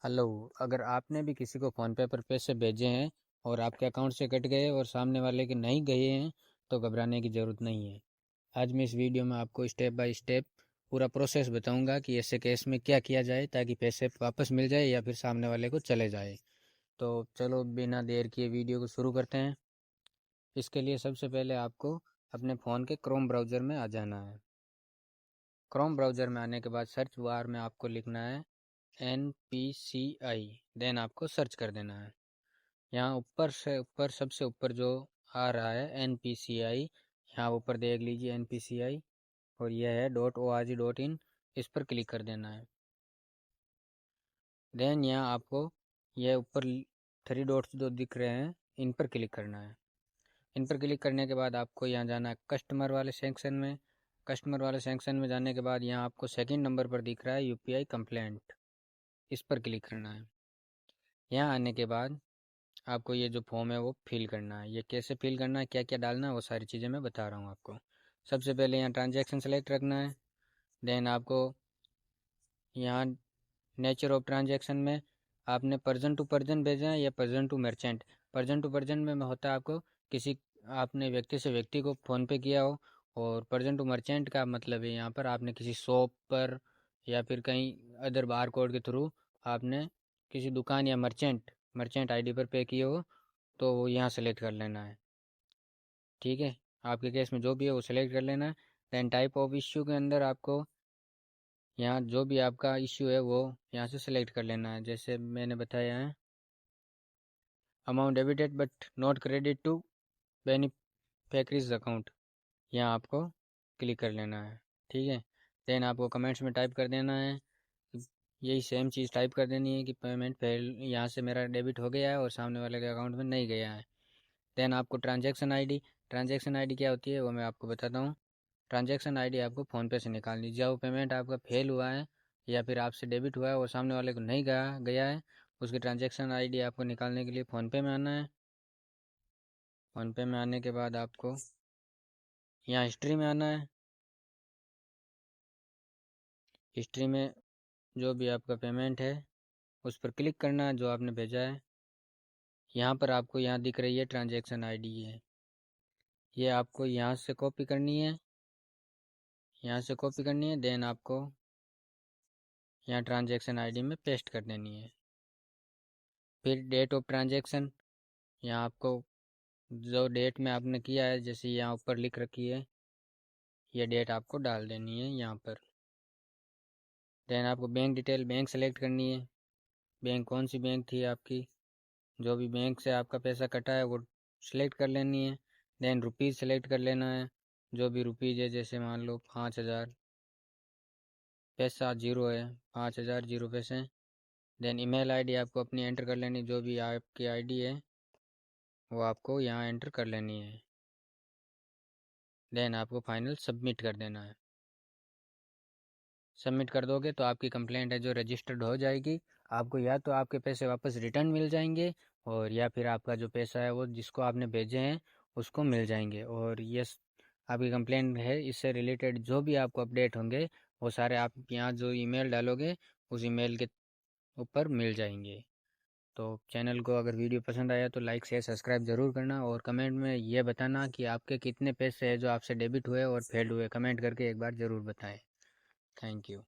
Hello. अगर आपने भी किसी को फ़ोन पे पर पैसे भेजे हैं और आपके अकाउंट से कट गए और सामने वाले के नहीं गए हैं तो घबराने की ज़रूरत नहीं है। आज मैं इस वीडियो में आपको स्टेप बाय स्टेप पूरा प्रोसेस बताऊंगा कि ऐसे केस में क्या किया जाए ताकि पैसे वापस मिल जाए या फिर सामने वाले को चले जाए। तो चलो बिना देर किए वीडियो को शुरू करते हैं। इसके लिए सबसे पहले आपको अपने फ़ोन के क्रोम ब्राउज़र में आ जाना है। क्रोम ब्राउज़र में आने के बाद सर्च बार में आपको लिखना है NPCI। देन आपको सर्च कर देना है। यहाँ ऊपर से ऊपर सबसे ऊपर जो आ रहा है NPCI, यहाँ ऊपर देख लीजिए NPCI और यह है .org.in। इस पर क्लिक कर देना है। देन यहाँ आपको यह ऊपर 3 डॉट्स जो दिख रहे हैं इन पर क्लिक करना है। इन पर क्लिक करने के बाद आपको यहाँ जाना है कस्टमर वाले सेक्शन में। कस्टमर वाले सेक्शन में जाने के बाद यहाँ आपको सेकंड नंबर पर दिख रहा है UPI कंप्लेंट। इस पर क्लिक करना है। यहाँ आने के बाद आपको ये जो फॉर्म है वो फिल करना है। ये कैसे फिल करना है, क्या क्या डालना है, वो सारी चीज़ें मैं बता रहा हूँ आपको। सबसे पहले यहाँ ट्रांजैक्शन सेलेक्ट रखना है। देन आपको यहाँ नेचर ऑफ ट्रांजैक्शन में आपने पर्सन टू पर्सन भेजना है या person to merchant. Person to person में होता है आपको किसी आपने व्यक्ति से व्यक्ति को फ़ोन पे किया हो, और पर्सन टू मर्चेंट का मतलब है यहाँ पर आपने किसी शॉप पर या फिर कहीं अदर बार कोड के थ्रू आपने किसी दुकान या मर्चेंट आईडी पर पे किए हो, तो वो यहाँ सेलेक्ट कर लेना है। ठीक है, आपके केस में जो भी है वो सेलेक्ट कर लेना है। दैन टाइप ऑफ इश्यू के अंदर आपको यहाँ जो भी आपका इश्यू है वो यहाँ से सेलेक्ट कर लेना है। जैसे मैंने बताया है amount debited but not credit to beneficiaries account, यहाँ आपको क्लिक कर लेना है। ठीक है, देन आपको कमेंट्स में टाइप कर देना है, यही सेम चीज़ टाइप कर देनी है कि पेमेंट फेल, यहाँ से मेरा डेबिट हो गया है और सामने वाले के अकाउंट में नहीं गया है। देन आपको ट्रांजैक्शन आईडी क्या होती है वो मैं आपको बताता हूँ। ट्रांजैक्शन आईडी आपको फ़ोनपे से निकालनी। जब पेमेंट आपका फेल हुआ है या फिर आपसे डेबिट हुआ है और सामने वाले को नहीं गया है, उसकी ट्रांजैक्शन आईडी आपको निकालने के लिए फ़ोनपे में आना है। फ़ोनपे में आने के बाद आपको यहाँ हिस्ट्री में आना है। हिस्ट्री में जो भी आपका पेमेंट है उस पर क्लिक करना है जो आपने भेजा है। यहाँ पर आपको यहाँ दिख रही है ट्रांजैक्शन आईडी है, ये आपको यहाँ से कॉपी करनी है। देन आपको यहाँ ट्रांजैक्शन आईडी में पेस्ट कर देनी है। फिर डेट ऑफ ट्रांजैक्शन, यहाँ आपको जो डेट में आपने किया है जैसे यहाँ ऊपर लिख रखी है, ये डेट आपको डाल देनी है यहाँ पर। देन आपको बैंक डिटेल, बैंक सेलेक्ट करनी है। बैंक कौन सी बैंक थी आपकी, जो भी बैंक से आपका पैसा कटा है वो सिलेक्ट कर लेनी है। देन रुपीज़ सेलेक्ट कर लेना है, जो भी रुपीज़ है, जैसे मान लो 5000, पैसा जीरो है, 5000 जीरो पैसे। देन ईमेल आईडी आपको अपनी एंटर कर लेनी, जो भी आपकी आईडी है वो आपको यहाँ एंटर कर लेनी है। देन आपको फाइनल सबमिट कर देना है। सबमिट कर दोगे तो आपकी कंप्लेंट है जो रजिस्टर्ड हो जाएगी। आपको या तो आपके पैसे वापस रिटर्न मिल जाएंगे और या फिर आपका जो पैसा है वो जिसको आपने भेजे हैं उसको मिल जाएंगे। और ये आपकी कंप्लेंट है, इससे रिलेटेड जो भी आपको अपडेट होंगे वो सारे आप यहाँ जो ईमेल डालोगे उस ईमेल के ऊपर मिल जाएंगे। तो चैनल को अगर वीडियो पसंद आया तो लाइक शेयर सब्सक्राइब ज़रूर करना, और कमेंट में ये बताना कि आपके कितने पैसे हैं जो आपसे डेबिट हुए और फेल्ड हुए। कमेंट करके एक बार ज़रूर बताएं। Thank you.